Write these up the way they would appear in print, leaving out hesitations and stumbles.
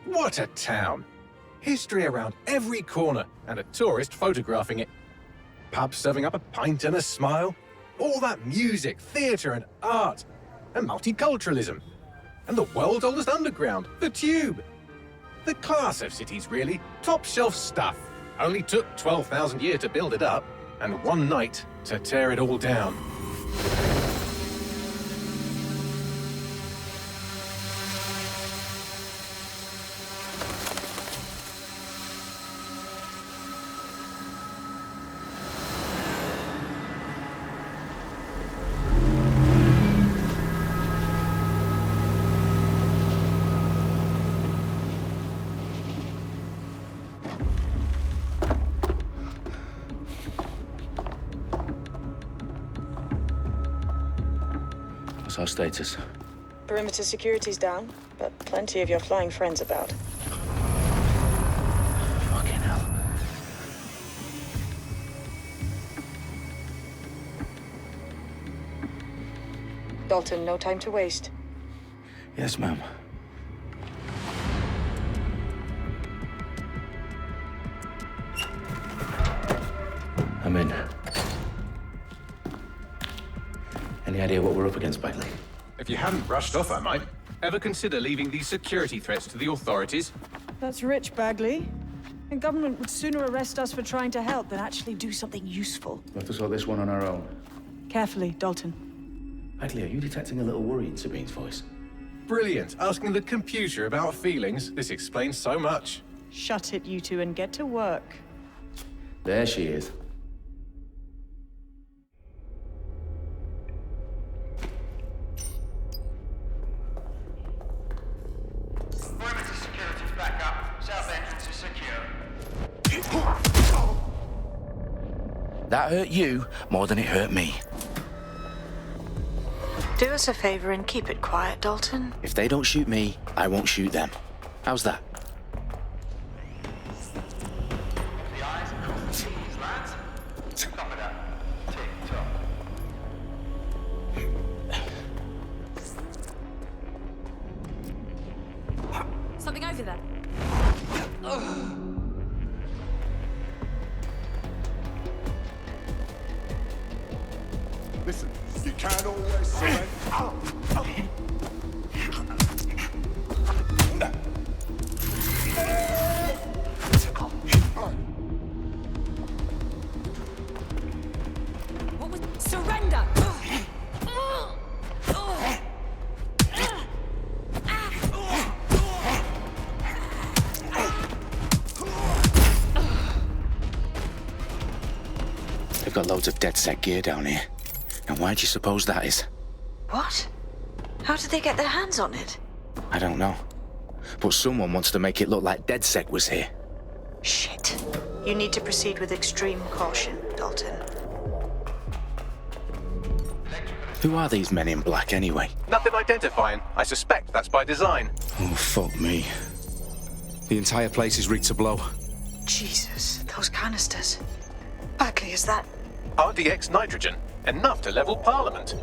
What a town! History around every corner, and a tourist photographing it. Pubs serving up a pint and a smile. All that music, theatre and art. And multiculturalism. And the world's oldest underground, the Tube. The class of cities, really. Top shelf stuff. Only took 12,000 years to build it up, and one night to tear it all down. What's our status? Perimeter security's down, but plenty of your flying friends about. Fucking hell. Dalton, no time to waste. Yes, ma'am. I'm in. Any idea what we're up against, Bagley? If you hadn't brushed off, I might. Ever consider leaving these security threats to the authorities? That's rich, Bagley. The government would sooner arrest us for trying to help than actually do something useful. We'll have to sort this one on our own. Carefully, Dalton. Bagley, are you detecting a little worry in Sabine's voice? Brilliant. Asking the computer about feelings. This explains so much. Shut it, you two, and get to work. There she is. Perimeter security's back up. South entrance is secure. That hurt you more than it hurt me. Do us a favor and keep it quiet, Dalton. If they don't shoot me, I won't shoot them. How's that? The eyes across the T's, lads. Copy that. Tick-tock. Something over there. Listen, you can't always surrender. What was... Surrender! They've got loads of dead-set gear down here. And why do you suppose that is? What? How did they get their hands on it? I don't know. But someone wants to make it look like DedSec was here. Shit. You need to proceed with extreme caution, Dalton. Who are these men in black anyway? Nothing identifying. I suspect that's by design. Oh, fuck me. The entire place is rigged to blow. Jesus, those canisters. Bagley, is that... RTX nitrogen. Enough to level Parliament.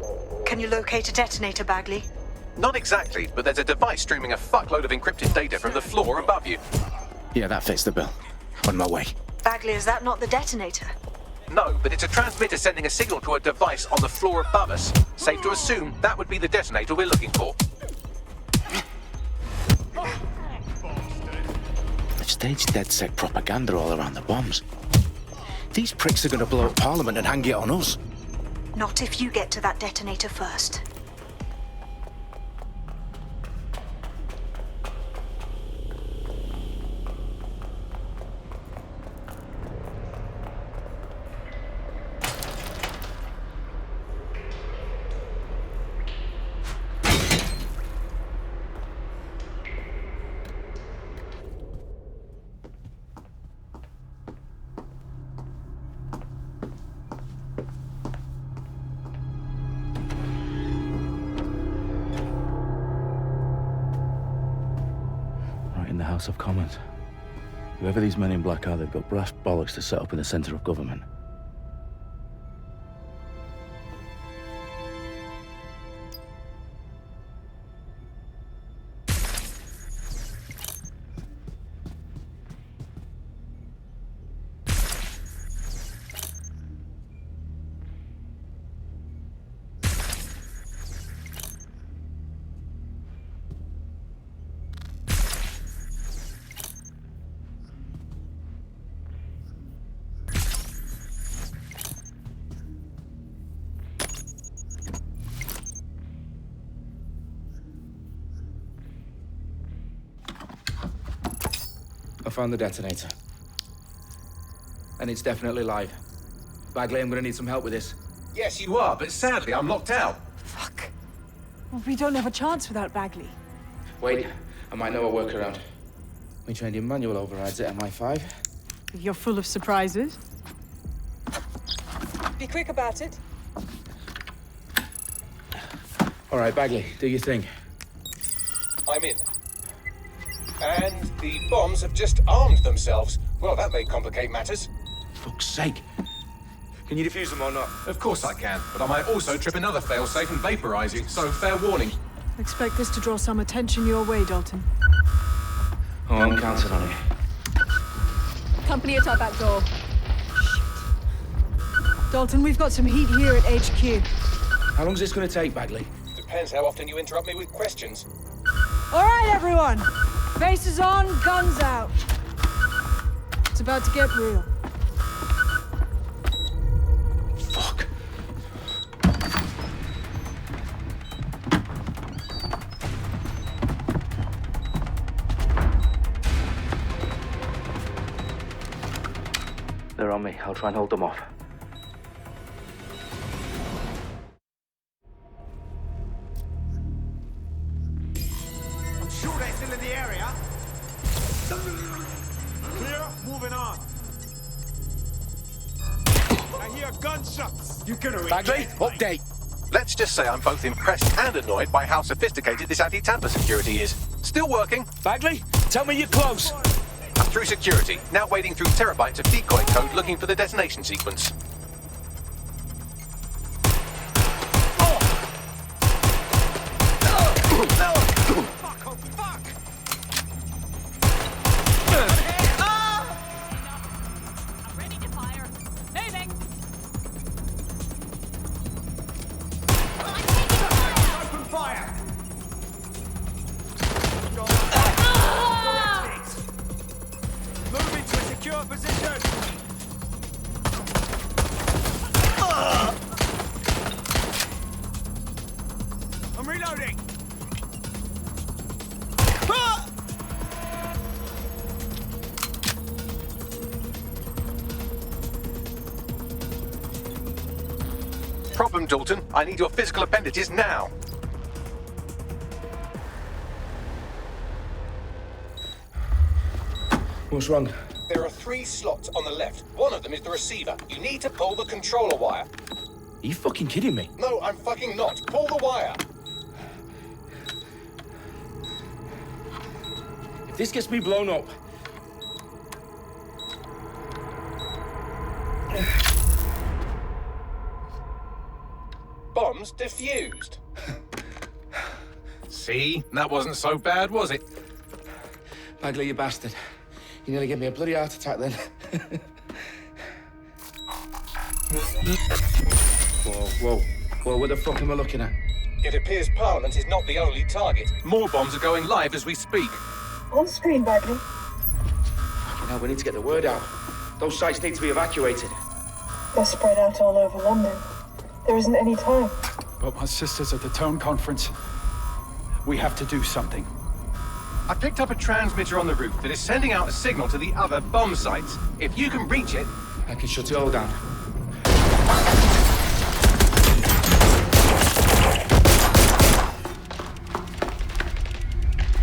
Can you locate a detonator, Bagley? Not exactly, but there's a device streaming a fuckload of encrypted data from the floor above you. Yeah, that fits the bill. On my way. Bagley, is that not the detonator? No, but it's a transmitter sending a signal to a device on the floor above us. Safe to assume that would be the detonator we're looking for. They've staged DedSec propaganda all around the bombs. These pricks are going to blow up Parliament and hang it on us. Not if you get to that detonator first. In the House of Commons. Whoever these men in black are, they've got brass bollocks to set up in the centre of government. found the detonator. And it's definitely live. Bagley, I'm gonna need some help with this. Yes, you are, but sadly, I'm locked out. Fuck. Well, we don't have a chance without Bagley. Wait, I might know a workaround. We trained in manual overrides at MI5. You're full of surprises. Be quick about it. All right, Bagley, do your thing. I'm in. And the bombs have just armed themselves. Well, that may complicate matters. Fuck's sake. Can you defuse them or not? Of course I can, but I might also trip another failsafe and vaporize you, so fair warning. Expect this to draw some attention your way, Dalton. Oh, I'm counting on it. Company at our back door. Shit. Dalton, we've got some heat here at HQ. How long is this gonna take, Bagley? Depends how often you interrupt me with questions. All right, everyone. Faces on, guns out. It's about to get real. Fuck. They're on me. I'll try and hold them off. I'm sure they're still in the area. Clear, moving on. I hear gunshots. You gonna Bagley, update. Let's just say I'm both impressed and annoyed by how sophisticated this anti-tamper security is. Still working. Bagley, tell me you're close. I'm through security, now wading through terabytes of decoy code looking for the detonation sequence. Fuck, oh fuck! Ready to fire. Moving. Open fire! Move into a secure position! I'm reloading! Problem, Dalton. I need your physical appendages now. What's wrong? There are 3 slots on the left. One of them is the receiver. You need to pull the controller wire. Are you fucking kidding me? No, I'm fucking not. Pull the wire. If this gets me blown up... Bombs defused. See? That wasn't so bad, was it? Bagley, you bastard. You nearly gave me a bloody heart attack then. Whoa, what the fuck am I looking at? It appears Parliament is not the only target. More bombs are going live as we speak. On screen, Bagley. Now we need to get the word out. Those sites need to be evacuated. They're spread out all over London. There isn't any time. But my sister's at the town conference. We have to do something. I picked up a transmitter on the roof that is sending out a signal to the other bomb sites. If you can reach it... I can shut it all down.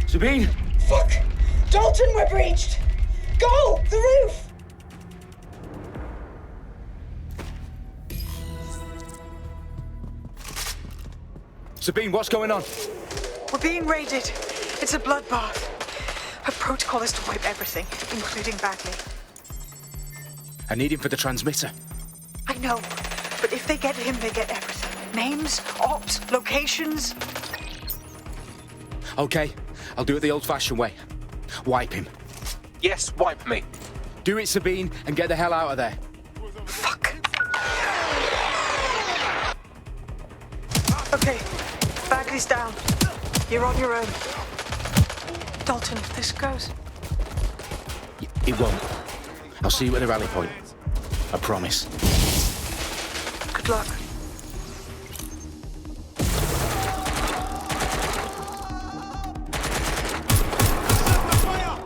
Sabine! Fuck! Dalton, we're breached! Go! The roof! Sabine, what's going on? We're being raided. It's a bloodbath. Her protocol is to wipe everything, including Bagley. I need him for the transmitter. I know, but if they get him, they get everything. Names, ops, locations. Okay, I'll do it the old-fashioned way. Wipe him. Yes, wipe me. Do it, Sabine, and get the hell out of there. Fuck. Okay, Bagley's down. You're on your own. Dalton, if this goes... It won't. I'll see you at the rally point. I promise. Good luck. Fire!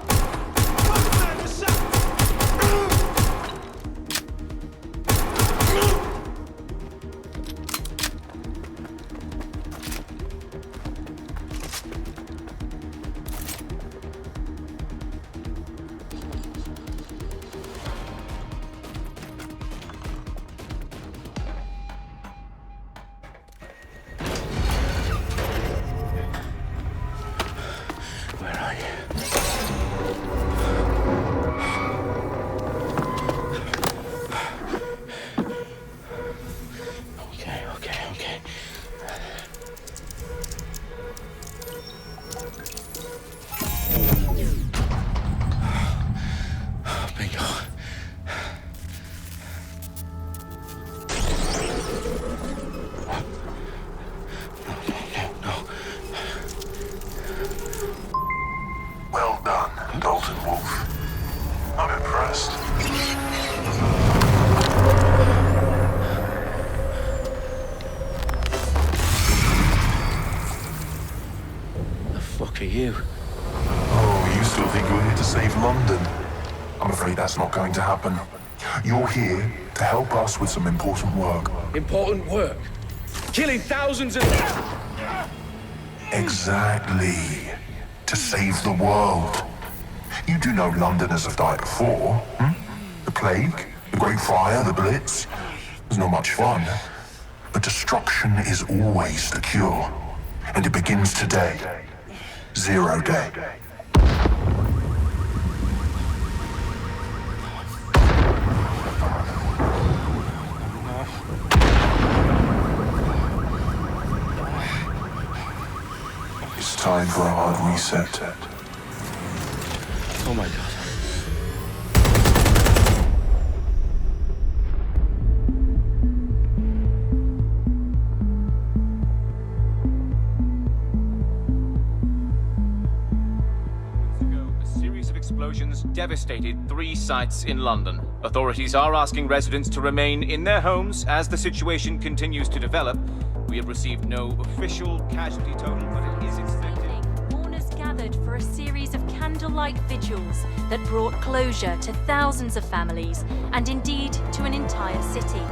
fuck are you? Oh, you still think you're here to save London? I'm afraid that's not going to happen. You're here to help us with some important work. Important work? Killing thousands of... Exactly. To save the world. You do know Londoners have died before, hmm? The plague, the Great Fire, the Blitz. It's not much fun. But destruction is always the cure. And it begins today. 0 day. It's time for a hard reset. Oh my God. Explosions devastated 3 sites in London. Authorities are asking residents to remain in their homes as the situation continues to develop. We have received no official casualty total, but it is expected. Mourners gathered for a series of candlelight vigils that brought closure to thousands of families and indeed to an entire city.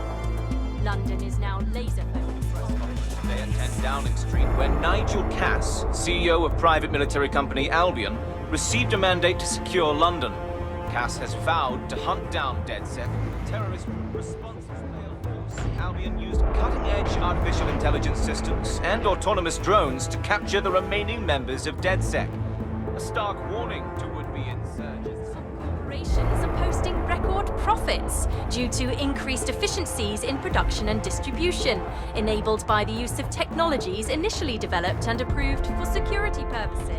London is now laser-focused. Today at 10 Downing Street, where Nigel Cass, CEO of private military company Albion, received a mandate to secure London. Cass has vowed to hunt down DedSec. Terrorist responses failed force. Albion used cutting-edge artificial intelligence systems and autonomous drones to capture the remaining members of DedSec. A stark warning to would-be insurgents. Corporations are posting record profits due to increased efficiencies in production and distribution, enabled by the use of technologies initially developed and approved for security purposes.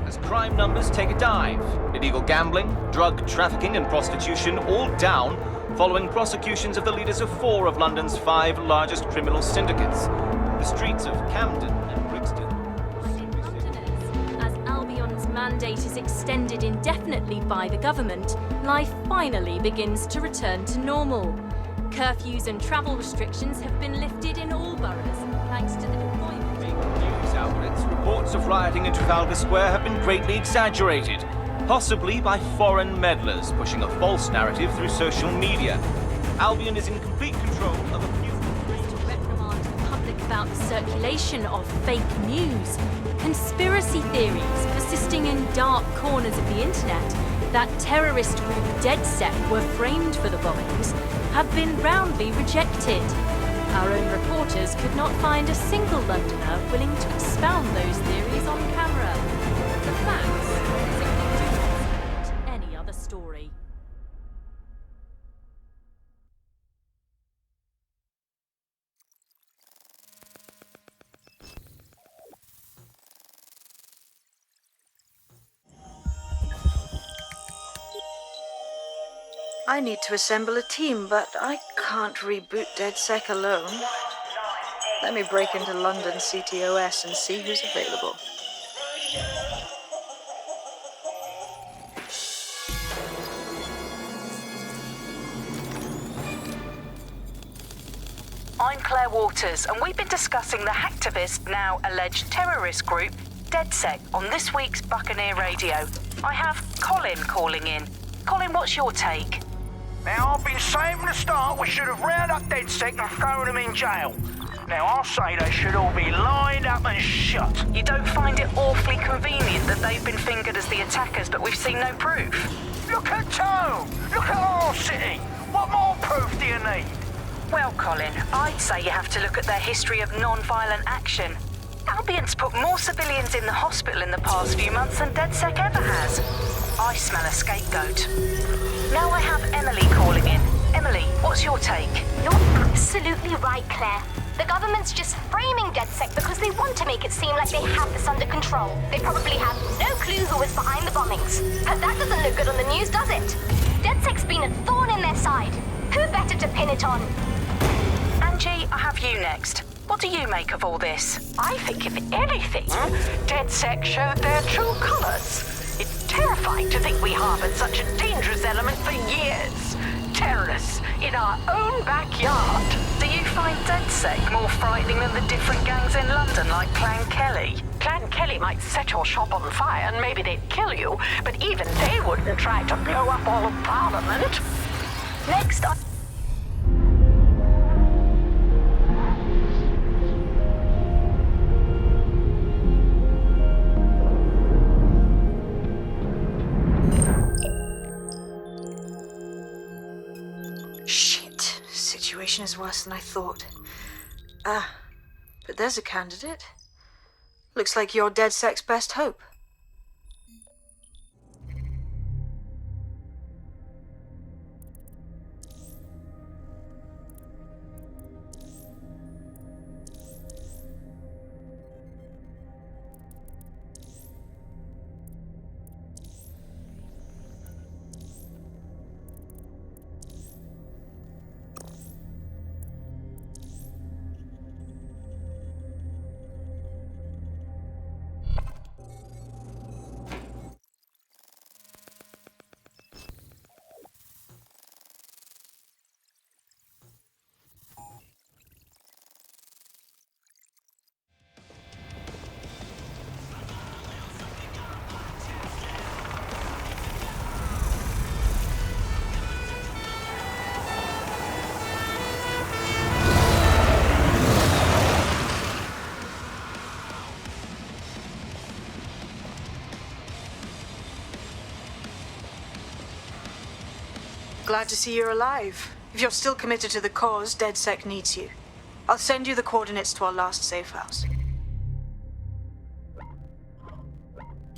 As crime numbers take a dive. Illegal gambling, drug trafficking and prostitution all down following prosecutions of the leaders of 4 of London's 5 largest criminal syndicates. The streets of Camden and Brixton. As Albion's mandate is extended indefinitely by the government, life finally begins to return to normal. Curfews and travel restrictions have been lifted in all boroughs, thanks to the deployment. News outlets, reports of rioting in Trafalgar Square have been greatly exaggerated, possibly by foreign meddlers pushing a false narrative through social media. Albion is in complete control of a few... To reprimand the public about the circulation of fake news, conspiracy theories persisting in dark corners of the internet that terrorist group DedSec were framed for the bombings have been roundly rejected. Our own reporters could not find a single Londoner willing to expound those theories on camera. The facts simply do not support any other story. I need to assemble a team, but I can't reboot DedSec alone. Let me break into London CTOS and see who's available. I'm Claire Waters, and we've been discussing the hacktivist, now alleged terrorist group, DedSec, on this week's Buccaneer Radio. I have Colin calling in. Colin, what's your take? Now, I've been saying from the start we should have rounded up DedSec and thrown them in jail. Now, I'll say they should all be lined up and shot. You don't find it awfully convenient that they've been fingered as the attackers, but we've seen no proof? Look at Tone! Look at our city! What more proof do you need? Well, Colin, I'd say you have to look at their history of non-violent action. Albion's put more civilians in the hospital in the past few months than DedSec ever has. I smell a scapegoat. Now I have Emily calling in. Emily, what's your take? You're absolutely right, Claire. The government's just framing DedSec because they want to make it seem like they have this under control. They probably have no clue who was behind the bombings. But that doesn't look good on the news, does it? DedSec's been a thorn in their side. Who better to pin it on? Angie, I have you next. What do you make of all this? I think, if anything, DedSec showed their true colours. It's terrifying to think we harboured such a dangerous element for years. Terrorists in our own backyard. Do you find DedSec more frightening than the different gangs in London, like Clan Kelly? Clan and Kelly might set your shop on fire and maybe they'd kill you, but even they wouldn't try to blow up all of Parliament. Next on... Shit. Situation is worse than I thought. But there's a candidate. Looks like you're DedSec's best hope. Glad to see you're alive. If you're still committed to the cause, DedSec needs you. I'll send you the coordinates to our last safe house.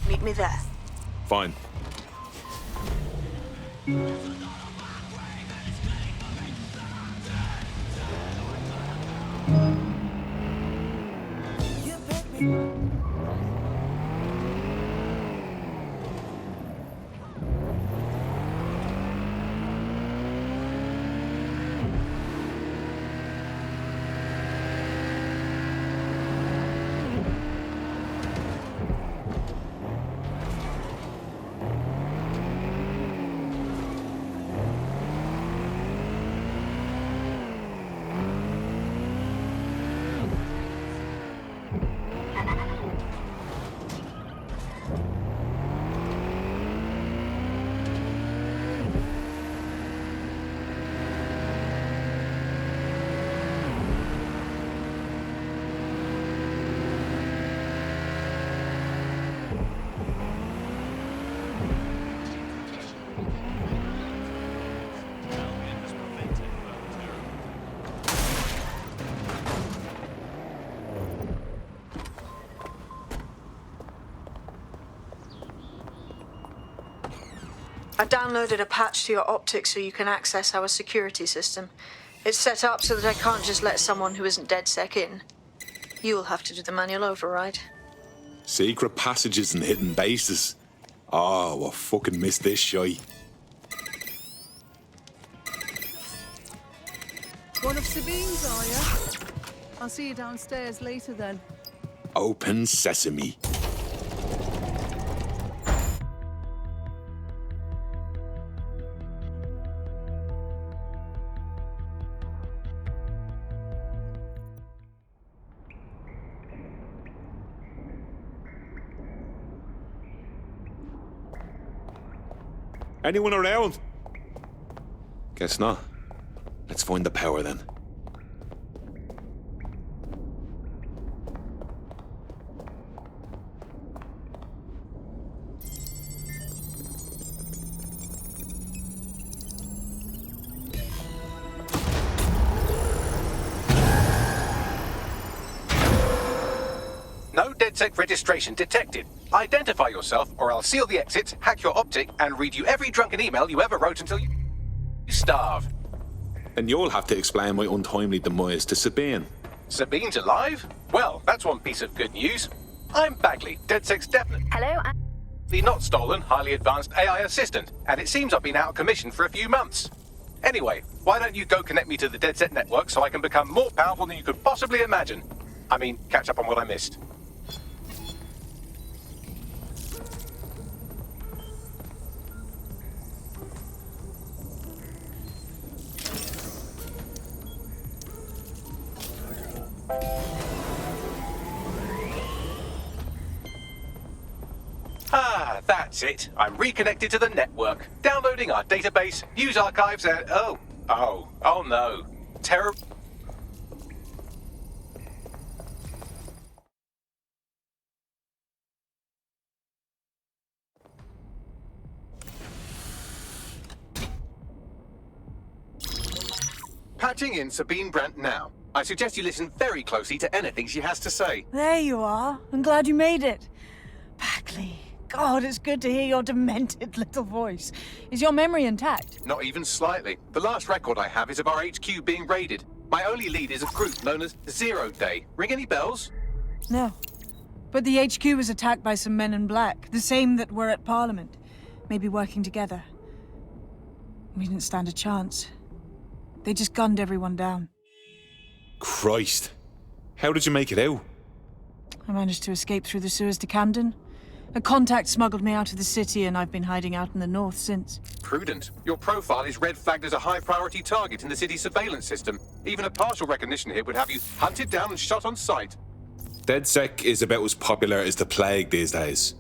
Meet me there. Fine. I downloaded a patch to your optics so you can access our security system. It's set up so that I can't just let someone who isn't DedSec in. You'll have to do the manual override. Secret passages and hidden bases. Oh, I fucking missed this shy. One of Sabine's, are you? I'll see you downstairs later then. Open sesame. Anyone around? Guess not. Let's find the power then. No DedSec registration detected. Identify yourself, or I'll seal the exits, hack your optic, and read you every drunken email you ever wrote until you starve. Then you'll have to explain my untimely demise to Sabine. Sabine's alive? Well, that's one piece of good news. I'm Bagley, DedSec's definitely not stolen, highly advanced AI assistant, and it seems I've been out of commission for a few months. Anyway, why don't you go connect me to the DedSec network so I can become more powerful than you could possibly imagine? I mean, catch up on what I missed. That's it. I'm reconnected to the network, downloading our database, news archives, and oh no. Terror. Patching in Sabine Brandt now. I suggest you listen very closely to anything she has to say. There you are. I'm glad you made it. Bagley. God, it's good to hear your demented little voice. Is your memory intact? Not even slightly. The last record I have is of our HQ being raided. My only lead is a group known as Zero Day. Ring any bells? No. But the HQ was attacked by some men in black, the same that were at Parliament. Maybe working together. We didn't stand a chance. They just gunned everyone down. Christ. How did you make it out? I managed to escape through the sewers to Camden. A contact smuggled me out of the city, and I've been hiding out in the north since. Prudent. Your profile is red flagged as a high-priority target in the city's surveillance system. Even a partial recognition hit would have you hunted down and shot on sight. DedSec is about as popular as the plague these days.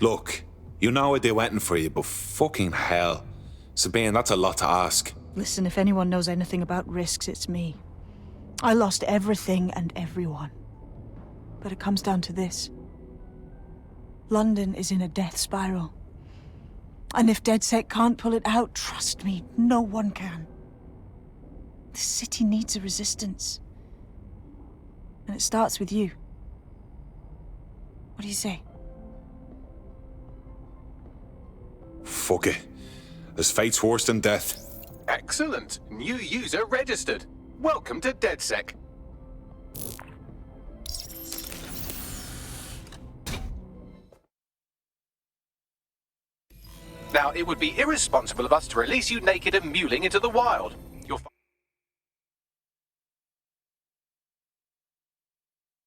Look, you know what they're waiting for you, but fucking hell. Sabine, that's a lot to ask. Listen, if anyone knows anything about risks, it's me. I lost everything and everyone. But it comes down to this. London is in a death spiral. And if DedSec can't pull it out, trust me, no one can. The city needs a resistance. And it starts with you. What do you say? Fuck it. There's fate's worse than death. Excellent. New user registered. Welcome to DedSec. Now, it would be irresponsible of us to release you naked and mewling into the wild. You'll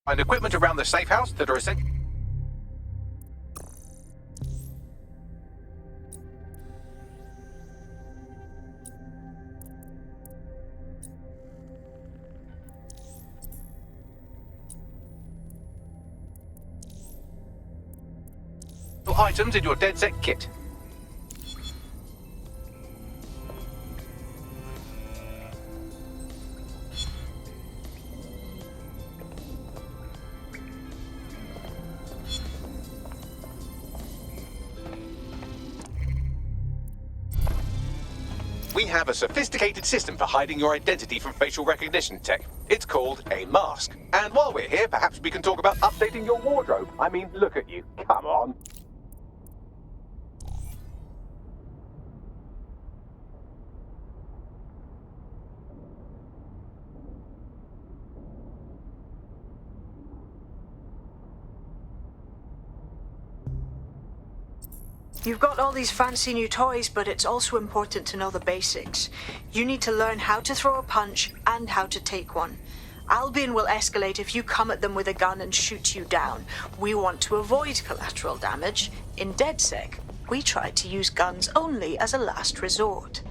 find equipment around the safe house that are essential. Items in your DedSec kit. We have a sophisticated system for hiding your identity from facial recognition tech. It's called a mask. And while we're here, perhaps we can talk about updating your wardrobe. I mean, look at you. Come on. You've got all these fancy new toys, but it's also important to know the basics. You need to learn how to throw a punch and how to take one. Albion will escalate if you come at them with a gun and shoot you down. We want to avoid collateral damage. In DedSec, we try to use guns only as a last resort.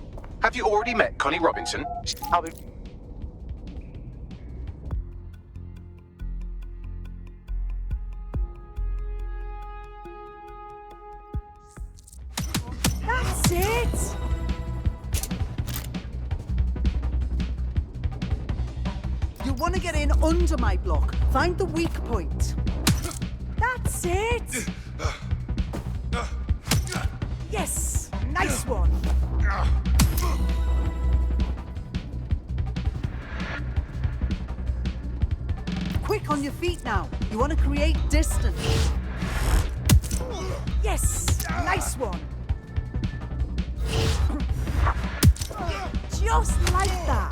Have you already met Connie Robinson? That's it! You want to get in under my block. Find the weak point. That's it! Yes! Nice one! Quick on your feet now. You want to create distance. Yes! Nice one! Just like that.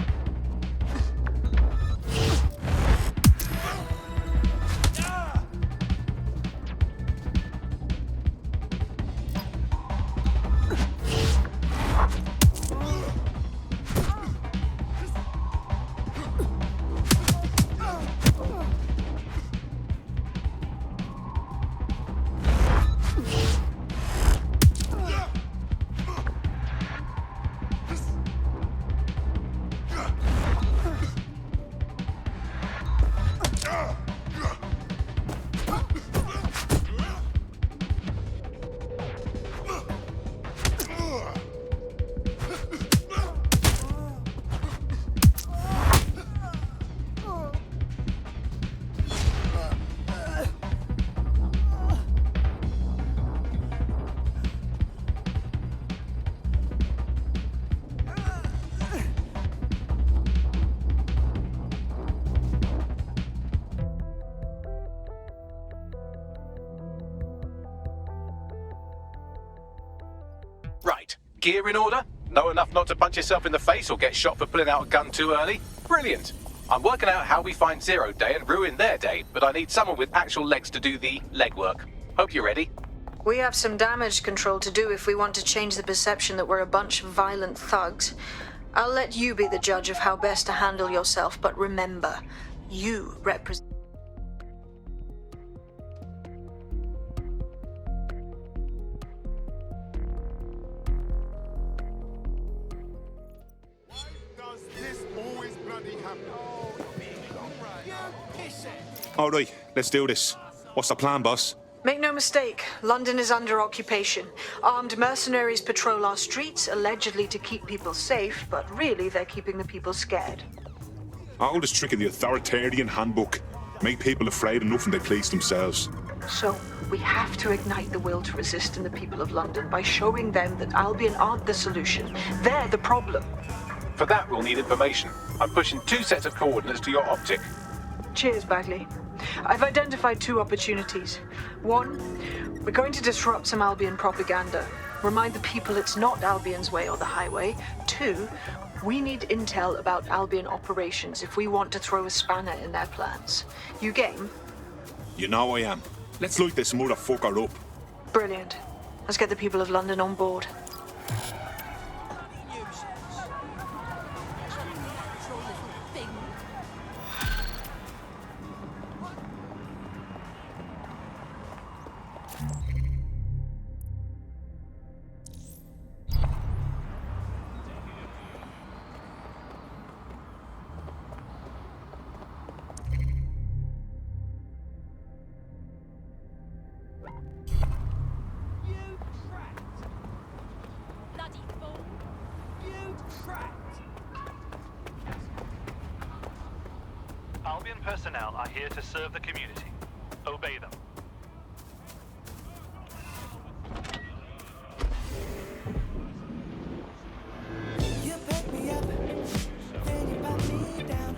Gear in order? Know enough not to punch yourself in the face or get shot for pulling out a gun too early? Brilliant. I'm working out how we find Zero Day and ruin their day, but I need someone with actual legs to do the legwork. Hope you're ready. We have some damage control to do if we want to change the perception that we're a bunch of violent thugs. I'll let you be the judge of how best to handle yourself, but remember, you represent... All right, let's do this. What's the plan, boss? Make no mistake, London is under occupation. Armed mercenaries patrol our streets, allegedly to keep people safe, but really they're keeping the people scared. Oldest trick in the authoritarian handbook. Make people afraid enough when they police themselves. So, we have to ignite the will to resist in the people of London by showing them that Albion aren't the solution. They're the problem. For that, we'll need information. I'm pushing 2 sets of coordinates to your optic. Cheers, Bagley. I've identified 2 opportunities. 1, we're going to disrupt some Albion propaganda. Remind the people it's not Albion's way or the highway. 2, we need intel about Albion operations if we want to throw a spanner in their plans. You game? You know I am. Let's light this motherfucker up. Brilliant. Let's get the people of London on board. Albion personnel are here to serve the community. Obey them. You pick me up, then you put me down.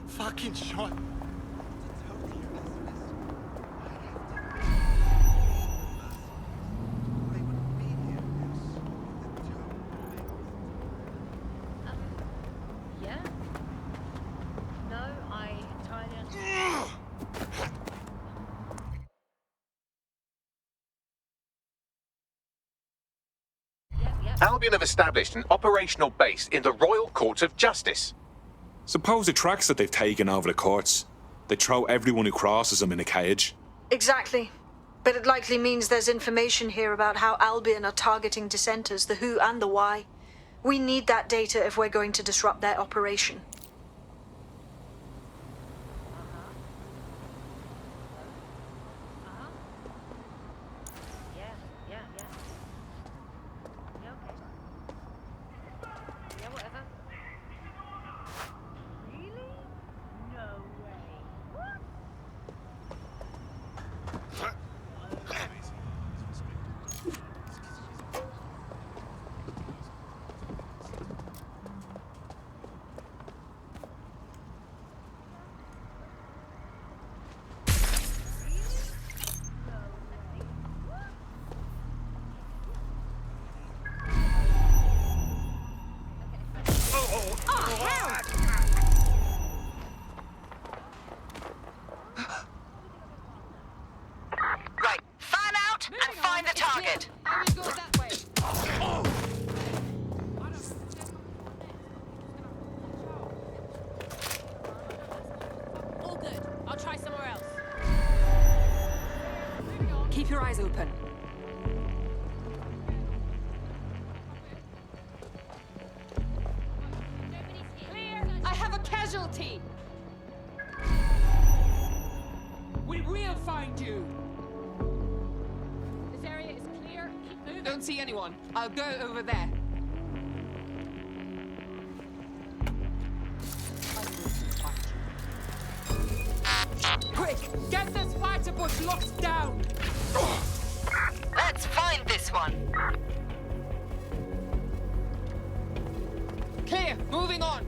Fucking shot. Yeah? No, I entirely understand. Albion have established an operational base in the Royal Court of Justice. Suppose the tracks that they've taken over the courts, they throw everyone who crosses them in a cage. Exactly. But it likely means there's information here about how Albion are targeting dissenters, the who and the why. We need that data if we're going to disrupt their operation. Yeah, okay. Yeah, whatever. your eyes open. I have a casualty! We will find you! This area is clear. Keep moving. Don't see anyone. I'll go over there. Quick! Get this fighter bus locked down! Let's find this one. Clear! Moving on!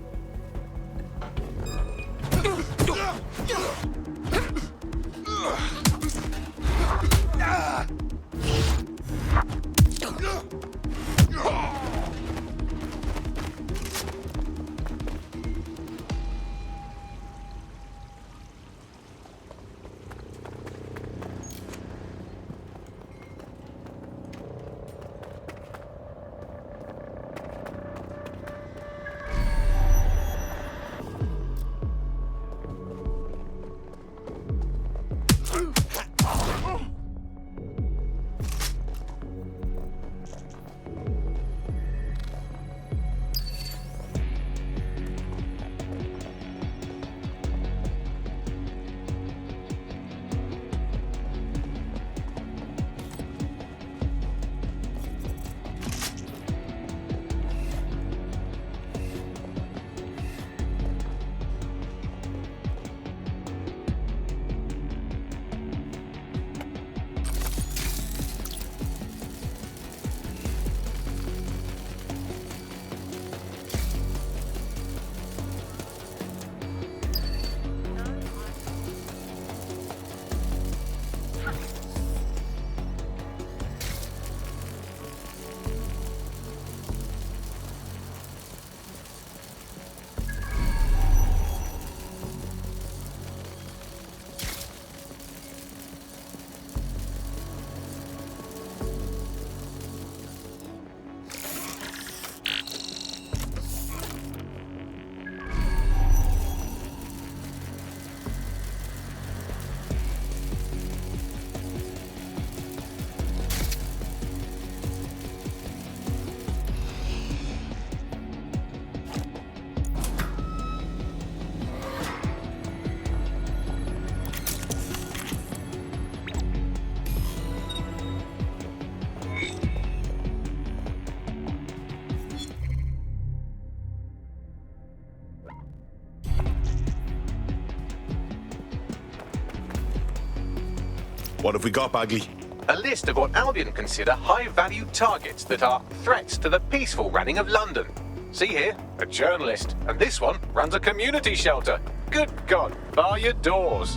What have we got, Bagley? A list of what Albion consider high-value targets that are threats to the peaceful running of London. See here, a journalist, and this one runs a community shelter. Good God, bar your doors.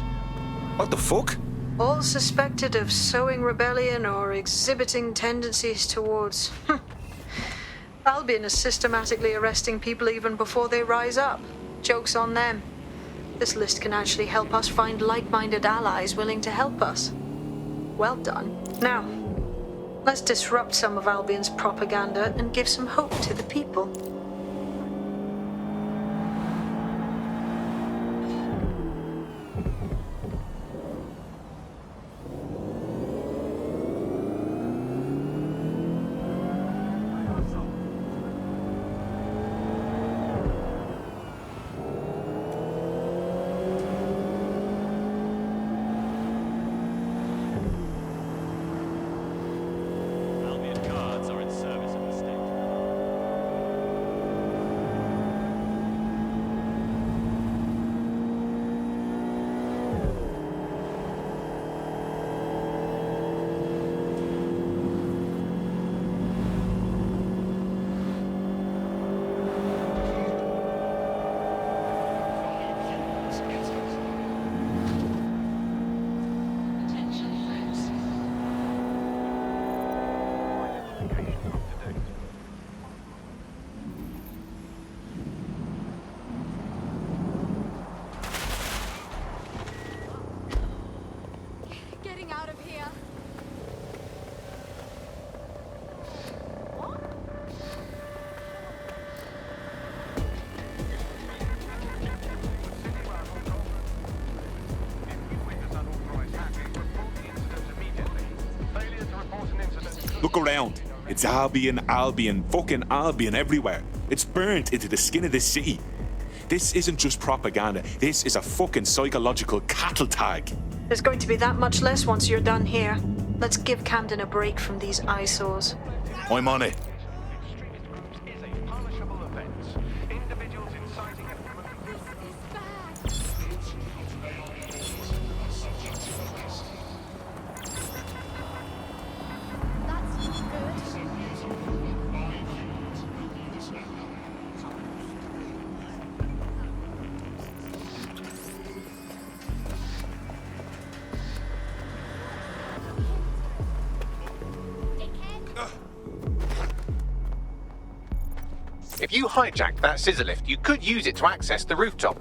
What the fuck? All suspected of sowing rebellion or exhibiting tendencies towards... Albion is systematically arresting people even before they rise up. Joke's on them. This list can actually help us find like-minded allies willing to help us. Well done. Now, let's disrupt some of Albion's propaganda and give some hope to the people. Look around. It's Albion, Albion, fucking Albion everywhere. It's burnt into the skin of this city. This isn't just propaganda. This is a fucking psychological cattle tag. There's going to be that much less once you're done here. Let's give Camden a break from these eyesores. I'm on it. If you hijacked that scissor lift, you could use it to access the rooftop.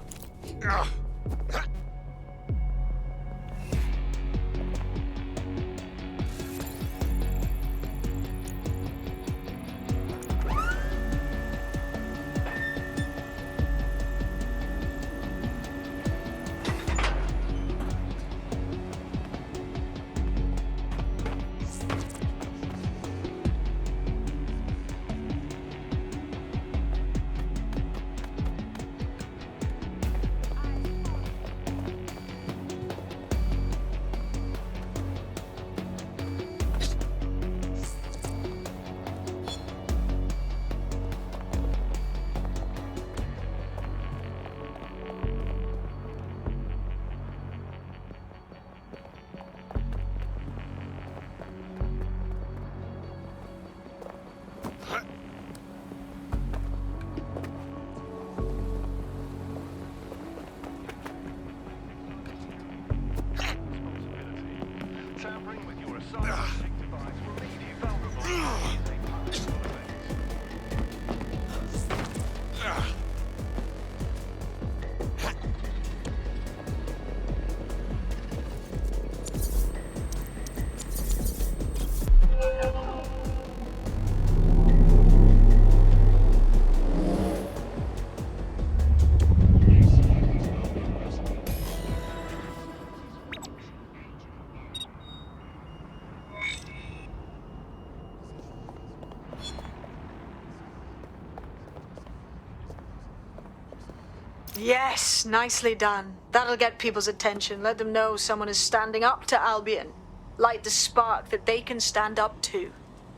Yes, nicely done. That'll get people's attention. Let them know someone is standing up to Albion. Light the spark that they can stand up to.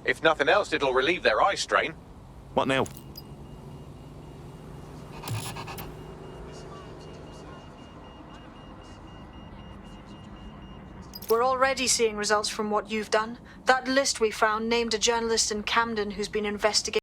If nothing else, it'll relieve their eye strain. What now? We're already seeing results from what you've done. That list we found named a journalist in Camden who's been investigating